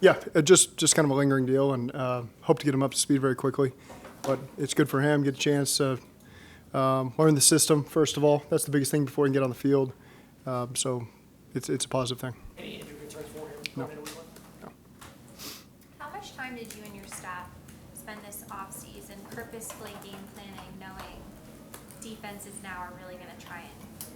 Yeah, just kind of a lingering deal, and hope to get him up to speed very quickly. But it's good for him, get a chance to learn the system, first of all. That's the biggest thing before he can get on the field. So it's a positive thing. Any injury concerns for him No. going into week one? No. How much time did you and your staff spend this offseason purposefully game planning, knowing defenses now are really going to try and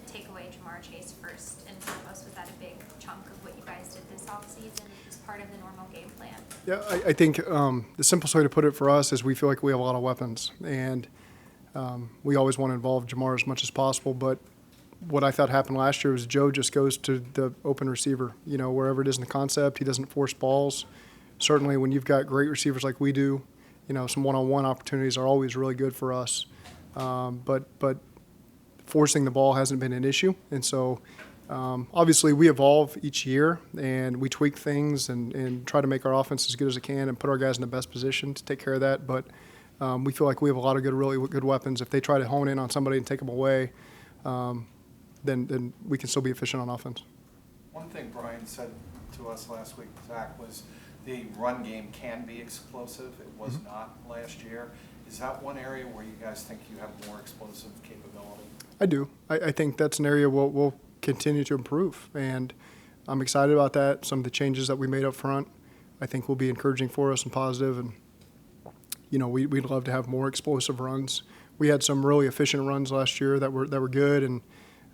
take away Jamar Chase first and foremost? Was that a big chunk of what you guys did this offseason as part of the normal game plan? Yeah, I think the simplest way to put it for us is we feel like we have a lot of weapons, and we always want to involve Jamar as much as possible. But what I thought happened last year was Joe just goes to the open receiver, wherever it is in the concept. He doesn't force balls. Certainly when you've got great receivers like we do, some one-on-one opportunities are always really good for us. But forcing the ball hasn't been an issue. And so obviously we evolve each year and we tweak things and try to make our offense as good as it can and put our guys in the best position to take care of that. But we feel like we have a lot of really good weapons. If they try to hone in on somebody and take them away, then we can still be efficient on offense. One thing Brian said to us last week, Zach, was the run game can be explosive. It was not last year. Is that one area where you guys think you have more explosive capability? I do. I think that's an area we'll continue to improve, and I'm excited about that. Some of the changes that we made up front, I think, will be encouraging for us and positive. And we'd love to have more explosive runs. We had some really efficient runs last year that were good, and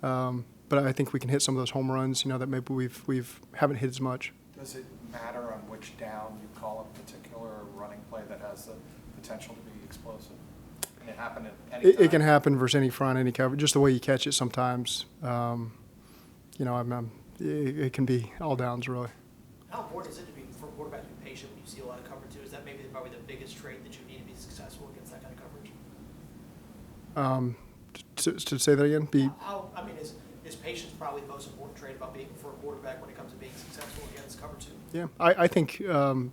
but I think we can hit some of those home runs, that maybe we've haven't hit as much. Does it matter on which down you call a particular running play that has the potential to be explosive? Can it happen at any time? It can happen versus any front, any cover, just the way you catch it sometimes. It can be all downs, really. How important is it for a quarterback to be patient when you see a lot of coverage too? Is that maybe probably the biggest trait that you need to be successful against that kind of coverage? To say that again? Is patience probably the most important trait about being for a quarterback when it comes to being successful against cover two? Yeah, I think our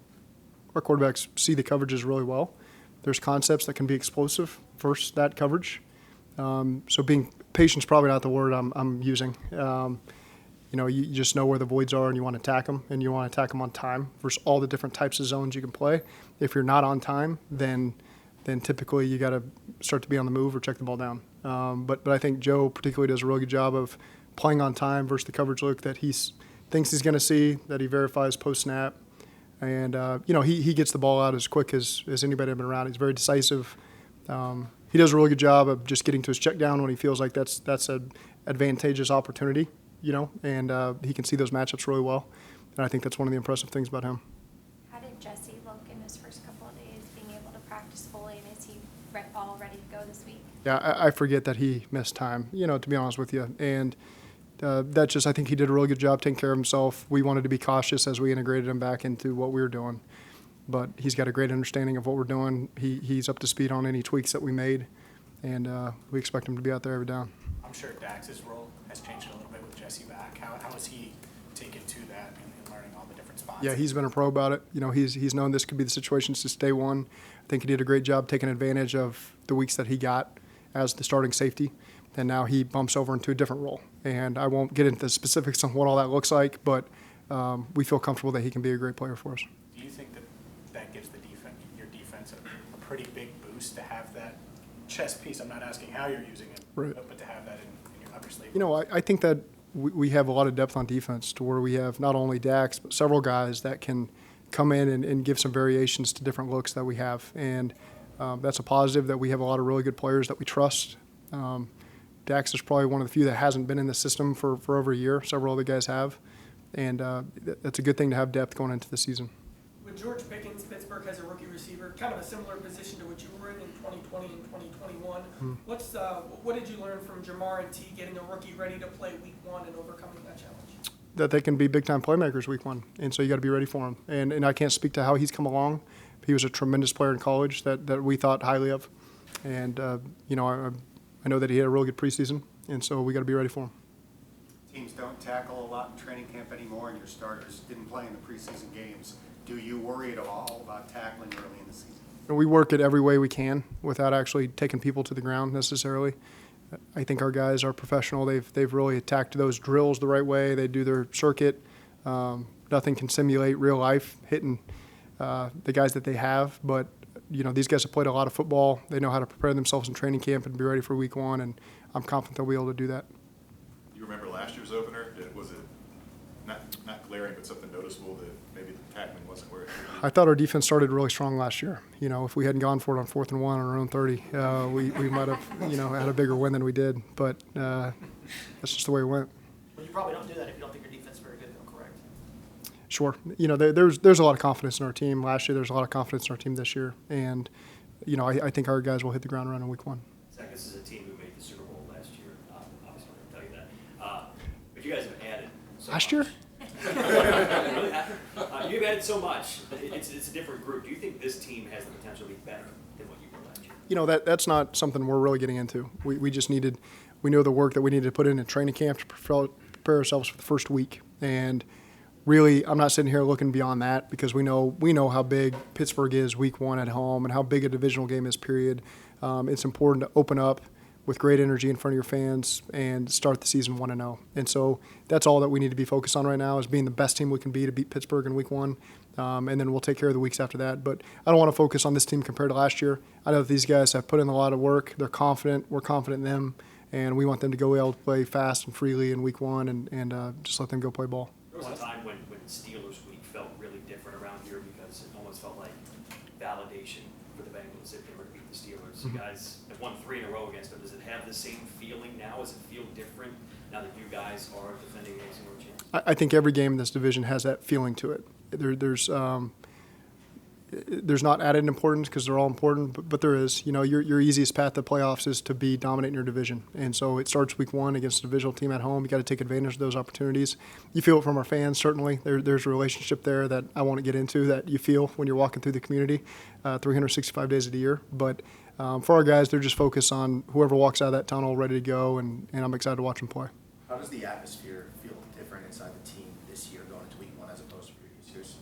quarterbacks see the coverages really well. There's concepts that can be explosive versus that coverage. So being patient is probably not the word I'm using. You just know where the voids are and you want to attack them, and you want to attack them on time versus all the different types of zones you can play. If you're not on time, then typically you got to start to be on the move or check the ball down. But I think Joe particularly does a really good job of playing on time versus the coverage look that he thinks he's going to see, that he verifies post-snap. And, he gets the ball out as quick as anybody I've been around. He's very decisive. He does a really good job of just getting to his check down when he feels like that's an advantageous opportunity, and he can see those matchups really well. And I think that's one of the impressive things about him. How did Jesse look in his first couple of days, being able to practice fully, and is he all ready to go this week? Yeah, I forget that he missed time, to be honest with you. And I think he did a really good job taking care of himself. We wanted to be cautious as we integrated him back into what we were doing. But he's got a great understanding of what we're doing. He's up to speed on any tweaks that we made, and we expect him to be out there every down. I'm sure Dax's role has changed a little bit with Jesse back. How has he taken to that and learning all the different spots? Yeah, he's been a pro about it. He's known this could be the situation since day one. I think he did a great job taking advantage of the weeks that he got as the starting safety, and now he bumps over into a different role. And I won't get into the specifics on what all that looks like, but we feel comfortable that he can be a great player for us. Do you think that gives your defense a pretty big boost to have that chess piece? I'm not asking how you're using it, right, but to have that in your upper sleeve. I think that we have a lot of depth on defense to where we have not only Dax, but several guys that can come in and give some variations to different looks that we have. And that's a positive, that we have a lot of really good players that we trust. Dax is probably one of the few that hasn't been in the system for over a year. Several other guys have. And that's a good thing to have depth going into the season. With George Pickens, Pittsburgh has a rookie receiver, kind of a similar position to what you were in 2020 and 2021. What did you learn from Jamar and T getting a rookie ready to play week one and overcoming that challenge? That they can be big-time playmakers week one, and so you got to be ready for them. And I can't speak to how he's come along. He was a tremendous player in college that we thought highly of. And, I know that he had a really good preseason, and so we got to be ready for him. Teams don't tackle a lot in training camp anymore, and your starters didn't play in the preseason games. Do you worry at all about tackling early in the season? We work it every way we can without actually taking people to the ground necessarily. I think our guys are professional. They've really attacked those drills the right way. They do their circuit. Nothing can simulate real life hitting the guys that they have. But, these guys have played a lot of football. They know how to prepare themselves in training camp and be ready for week one, and I'm confident they'll be able to do that. You remember last year's opener? Was it not glaring, but something noticeable that maybe the tackling wasn't where it should be? I thought our defense started really strong last year. If we hadn't gone for it on 4th and 1 on our own 30, we might have, had a bigger win than we did. But that's just the way it went. Well, you probably don't do that if you don't think your defense is very good, though, correct? Sure. There's a lot of confidence in our team. Last year, there's a lot of confidence in our team this year. And, I think our guys will hit the ground running week one. Zach, this is a team who made the Super Bowl last year. Obviously, I can tell you that. But you guys have added so Last much. year? You've added so much. It's a different group. Do you think this team has the potential to be better than what you were last year? That's not something we're really getting into. We just we know the work that we needed to put in training camp to prepare ourselves for the first week. And really, I'm not sitting here looking beyond that because we know how big Pittsburgh is week one at home and how big a divisional game is, period. It's important to open up with great energy in front of your fans and start the season 1-0. And so that's all that we need to be focused on right now is being the best team we can be to beat Pittsburgh in week one. And then we'll take care of the weeks after that. But I don't want to focus on this team compared to last year. I know that these guys have put in a lot of work. They're confident. We're confident in them. And we want them to go able to play fast and freely in week one and just let them go play ball. There was a time when Steelers week felt really different around here because it almost felt like validation for the Bengals if they were to beat the Steelers. You guys have won 3 in a row against them. Does it have the same feeling now? Does it feel different now that you guys are defending AFC World champions? I think every game in this division has that feeling to it. There's not added importance because they're all important, but there is. Your easiest path to playoffs is to be dominant in your division. And so it starts week one against a divisional team at home. You got to take advantage of those opportunities. You feel it from our fans, certainly. There's a relationship there that I won't get into that you feel when you're walking through the community 365 days of the year. But for our guys, they're just focused on whoever walks out of that tunnel ready to go, and I'm excited to watch them play. How does the atmosphere feel different inside the team this year going into week one as opposed to previous years?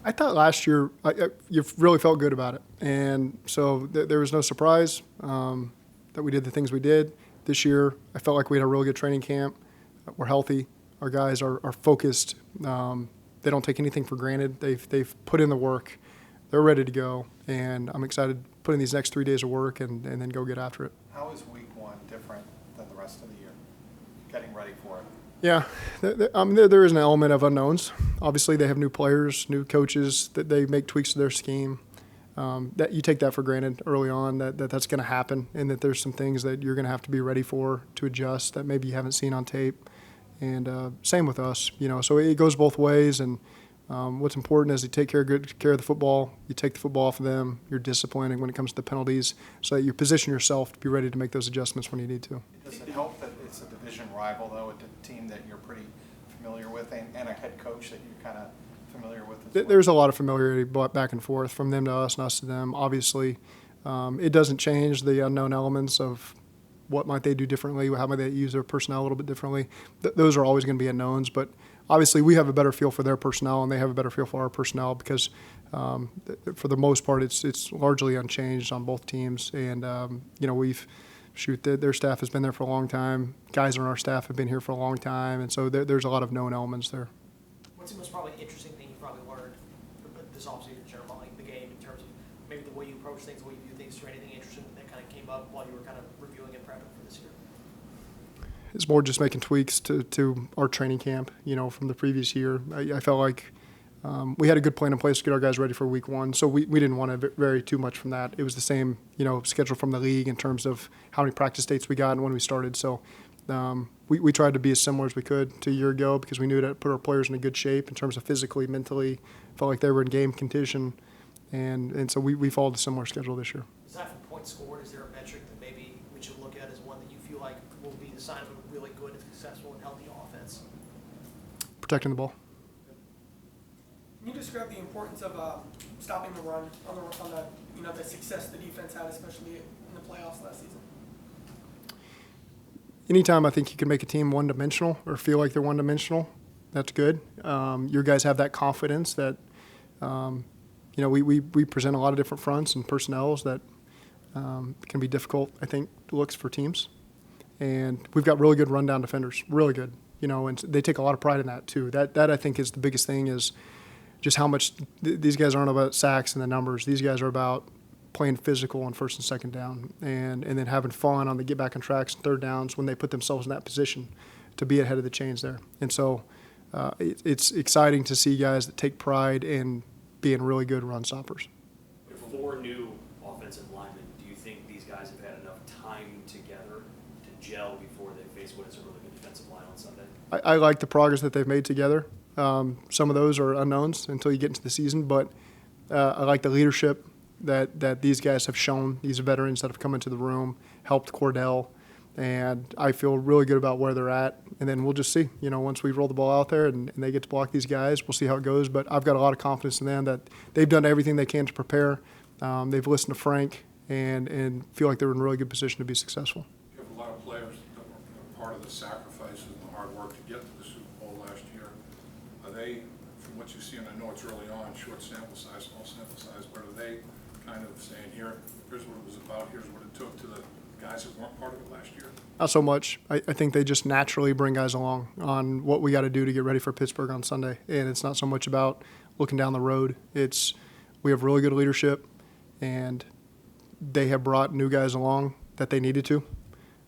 I thought last year you really felt good about it. And so there was no surprise that we did the things we did. This year, I felt like we had a really good training camp. We're healthy. Our guys are focused. They don't take anything for granted. They've put in the work. They're ready to go. And I'm excited to put in these next 3 days of work and then go get after it. How is week one different than the rest of the year? Getting ready for it. Yeah, there is an element of unknowns. Obviously, they have new players, new coaches, that they make tweaks to their scheme. That you take that for granted early on, that's going to happen, and that there's some things that you're going to have to be ready for to adjust that maybe you haven't seen on tape. And same with us, So it goes both ways. And what's important is you take good care of the football. You take the football off of them. You're disciplining when it comes to the penalties, so that you position yourself to be ready to make those adjustments when you need to. Does it help that it's a division rival, though, a team that you're pretty familiar with, and a head coach that you're kind of familiar with as well? There's a lot of familiarity back and forth from them to us and us to them. Obviously, it doesn't change the unknown elements of what might they do differently, how might they use their personnel a little bit differently. Those are always going to be unknowns, but obviously we have a better feel for their personnel and they have a better feel for our personnel because for the most part it's largely unchanged on both teams. And, their staff has been there for a long time. Guys on our staff have been here for a long time, and so there's a lot of known elements there. What's the most probably interesting thing you probably learned this offseason in general, like the game, in terms of maybe the way you approach things, the way you do things, or anything interesting that kind of came up while you were kind of reviewing and prepping for this year? It's more just making tweaks to our training camp, from the previous year. I felt like we had a good plan in place to get our guys ready for week one, so we didn't want to vary too much from that. It was the same, schedule from the league in terms of how many practice dates we got and when we started. So we tried to be as similar as we could to a year ago because we knew that put our players in a good shape in terms of physically, mentally, felt like they were in game condition, and so we followed a similar schedule this year. Aside from points scored, is there a metric that maybe we should look at as one that you feel like will be the sign of a really good and successful and healthy offense? Protecting the ball. Can you describe the importance of stopping the run on the success the defense had, especially in the playoffs last season? Anytime I think you can make a team one-dimensional or feel like they're one-dimensional, that's good. Your guys have that confidence that, we present a lot of different fronts and personnels that can be difficult, I think, looks for teams. And we've got really good rundown defenders, really good. and they take a lot of pride in that too. That I think is the biggest thing, is just how much these guys aren't about sacks and the numbers. These guys are about playing physical on first and second down, and then having fun on the get back on tracks and third downs when they put themselves in that position to be ahead of the chains there. And so it's exciting to see guys that take pride in being really good run stoppers. 4 new offensive linemen, do you think these guys have had enough time together to gel before they face what is a really good defensive line on Sunday? I like the progress that they've made together. Some of those are unknowns until you get into the season, but I like the leadership that these guys have shown, these veterans that have come into the room, helped Cordell, and I feel really good about where they're at. And then we'll just see, once we roll the ball out there and they get to block these guys, we'll see how it goes. But I've got a lot of confidence in them that they've done everything they can to prepare. They've listened to Frank and feel like they're in a really good position to be successful. You have a lot of players that were part of the sacrifices and the hard work to get to the Super Bowl last year. Are they, from what you see, and I know it's early on, short sample size, small sample size, but are they kind of saying, here's what it was about, here's what it took, to the guys that weren't part of it last year? Not so much. I think they just naturally bring guys along on what we got to do to get ready for Pittsburgh on Sunday. And it's not so much about looking down the road. We have really good leadership, and they have brought new guys along that they needed to.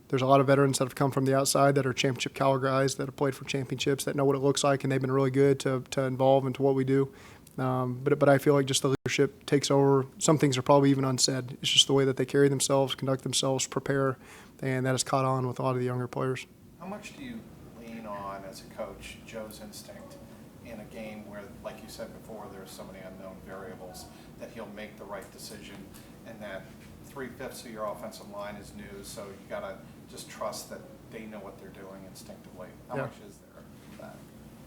There's a lot of veterans that have come from the outside that are championship caliber guys that have played for championships, that know what it looks like, and they've been really good to involve into what we do. But I feel like just the leadership takes over. Some things are probably even unsaid. It's just the way that they carry themselves, conduct themselves, prepare, and that has caught on with a lot of the younger players. How much do you lean on, as a coach, Joe's instinct in a game where, like you said before, there's so many unknown variables, that he'll make the right decision, and that 3/5 of your offensive line is new, so you got to just trust that they know what they're doing instinctively? How much is there of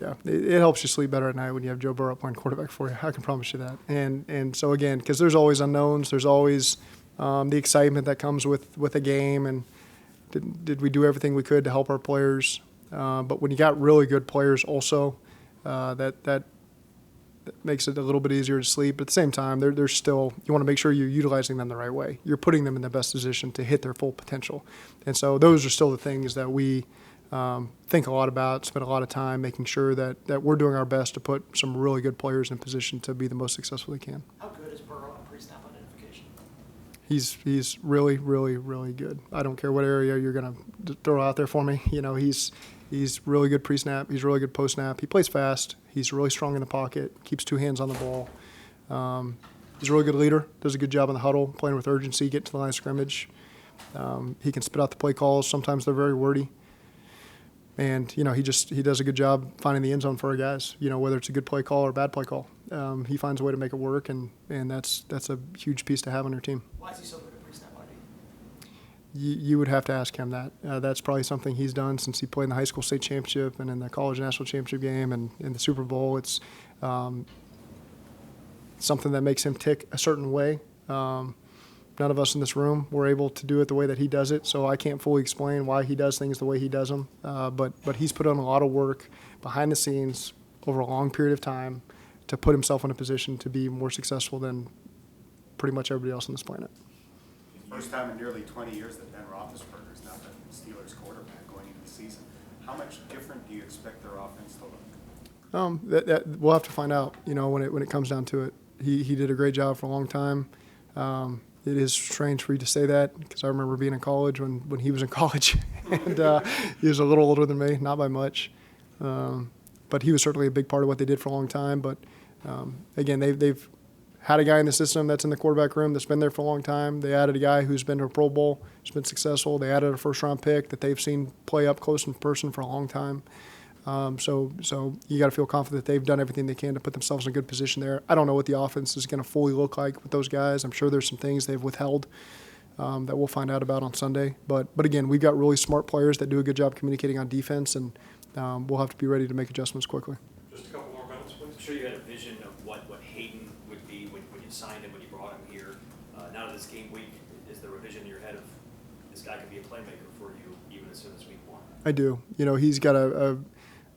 that? Yeah, it helps you sleep better at night when you have Joe Burrow playing quarterback for you. I can promise you that. And so, again, because there's always unknowns, there's always the excitement that comes with a game, and did we do everything we could to help our players? But when you got really good players also, that makes it a little bit easier to sleep. But at the same time, there's still, you want to make sure you're utilizing them the right way. You're putting them in the best position to hit their full potential. And so those are still the things that we think a lot about, spend a lot of time making sure that we're doing our best to put some really good players in position to be the most successful they can. How good is Burrow on pre-snap identification? He's really, really, really good. I don't care what area you're going to throw out there for me. He's really good pre-snap. He's really good post-snap. He plays fast. He's really strong in the pocket, keeps 2 hands on the ball. He's a really good leader, does a good job in the huddle, playing with urgency, get to the line of scrimmage. He can spit out the play calls. Sometimes they're very wordy. And, he does a good job finding the end zone for our guys, whether it's a good play call or a bad play call. He finds a way to make it work, and that's a huge piece to have on your team. Why is he so good at pre-snap ID? You would have to ask him that. That's probably something he's done since he played in the high school state championship and in the college national championship game and in the Super Bowl. It's something that makes him tick a certain way. None of us in this room were able to do it the way that he does it, so I can't fully explain why he does things the way he does them. But he's put on a lot of work behind the scenes over a long period of time to put himself in a position to be more successful than pretty much everybody else on this planet. First time in nearly 20 years that Ben Roethlisberger is now the Steelers quarterback going into the season. How much different do you expect their offense to look? That we'll have to find out, when it comes down to it. He did a great job for a long time. It is strange for you to say that, because I remember being in college when he was in college, and he was a little older than me, not by much. But he was certainly a big part of what they did for a long time. But again, they've had a guy in the system that's in the quarterback room that's been there for a long time. They added a guy who's been to a Pro Bowl, who's been successful. They added a first-round pick that they've seen play up close in person for a long time. So you got to feel confident that they've done everything they can to put themselves in a good position there. I don't know what the offense is going to fully look like with those guys. I'm sure there's some things they've withheld that we'll find out about on Sunday. But again, we've got really smart players that do a good job communicating on defense, and we'll have to be ready to make adjustments quickly. Just a couple more minutes, please. I'm sure you had a vision of what Hayden would be when you signed him, when you brought him here. Now that this game week, is there a vision in your head of this guy could be a playmaker for you even as soon as week 1? I do. He's got a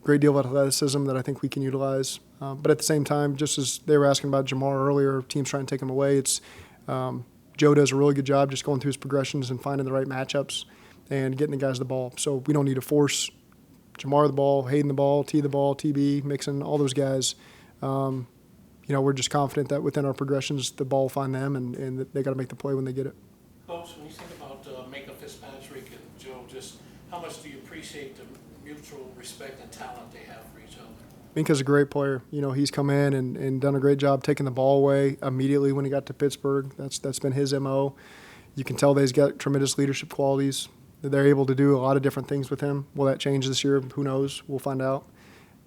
great deal of athleticism that I think we can utilize. But at the same time, just as they were asking about Jamar earlier, teams trying to take him away, it's Joe does a really good job just going through his progressions and finding the right matchups and getting the guys the ball. So we don't need to force Jamar the ball, Hayden the ball, TB, Mixon, all those guys. We're just confident that within our progressions, the ball will find them, and that they got to make the play when they get it. Coach, when you think about Micah Fitzpatrick and Joe, just how much do you appreciate the mutual respect and talent they have for each other? Minka's a great player. He's come in and done a great job taking the ball away immediately when he got to Pittsburgh. That's been his MO. You can tell that he's got tremendous leadership qualities. They're able to do a lot of different things with him. Will that change this year? Who knows? We'll find out.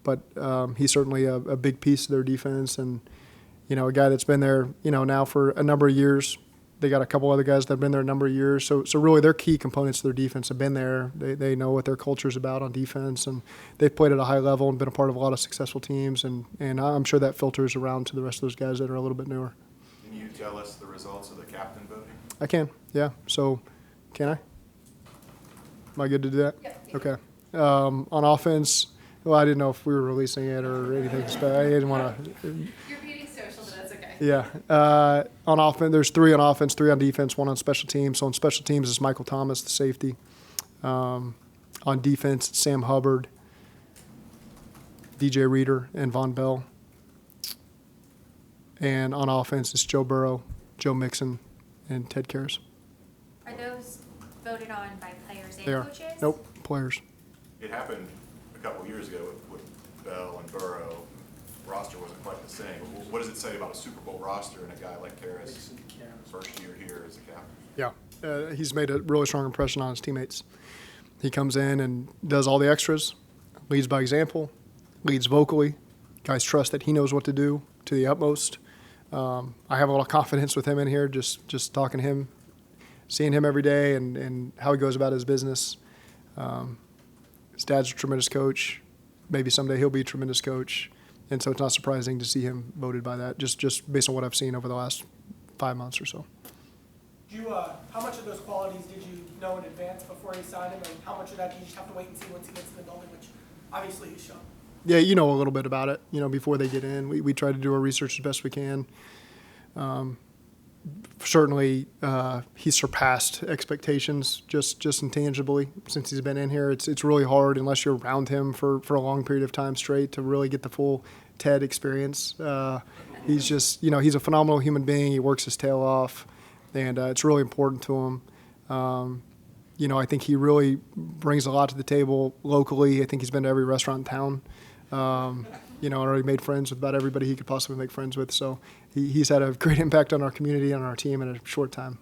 But he's certainly a big piece of their defense, and a guy that's been there now for a number of years. They got a couple other guys that have been there a number of years. So really their key components of their defense have been there. They know what their culture is about on defense, and they've played at a high level and been a part of a lot of successful teams. And I'm sure that filters around to the rest of those guys that are a little bit newer. Can you tell us the results of the captain voting? I can, yeah. So can I? Am I good to do that? Yep. Okay. On offense, well, I didn't know if we were releasing it or anything. I didn't want to. You're being social, but that's okay. Yeah. On offense, there's 3 on offense, 3 on defense, 1 on special teams. So on special teams, it's Michael Thomas, the safety. On defense, it's Sam Hubbard, DJ Reader, and Von Bell. And on offense, it's Joe Burrow, Joe Mixon, and Ted Karras. Are those voted on by players and They are. coaches? Nope, players. It happened a couple years ago with Bell and Burrow. Roster wasn't quite the same. What does it say about a Super Bowl roster and a guy like Karras, first year here as a captain? Yeah, he's made a really strong impression on his teammates. He comes in and does all the extras, leads by example, leads vocally. Guys trust that he knows what to do to the utmost. I have a lot of confidence with him in here, just talking to him, seeing him every day and how he goes about his business. His dad's a tremendous coach. Maybe someday he'll be a tremendous coach. And so it's not surprising to see him voted by that, just based on what I've seen over the last 5 months or so. How much of those qualities did you know in advance before you signed him, and how much of that do you just have to wait and see once he gets in the building, which obviously he's shown? Yeah, a little bit about it, before they get in. We try to do our research as best we can. Certainly, he's surpassed expectations just intangibly since he's been in here. It's really hard unless you're around him for a long period of time straight to really get the full Ted experience. He's just, he's a phenomenal human being. He works his tail off, and it's really important to him. I think he really brings a lot to the table locally. I think he's been to every restaurant in town. Already made friends with about everybody he could possibly make friends with. So he's had a great impact on our community and on our team in a short time.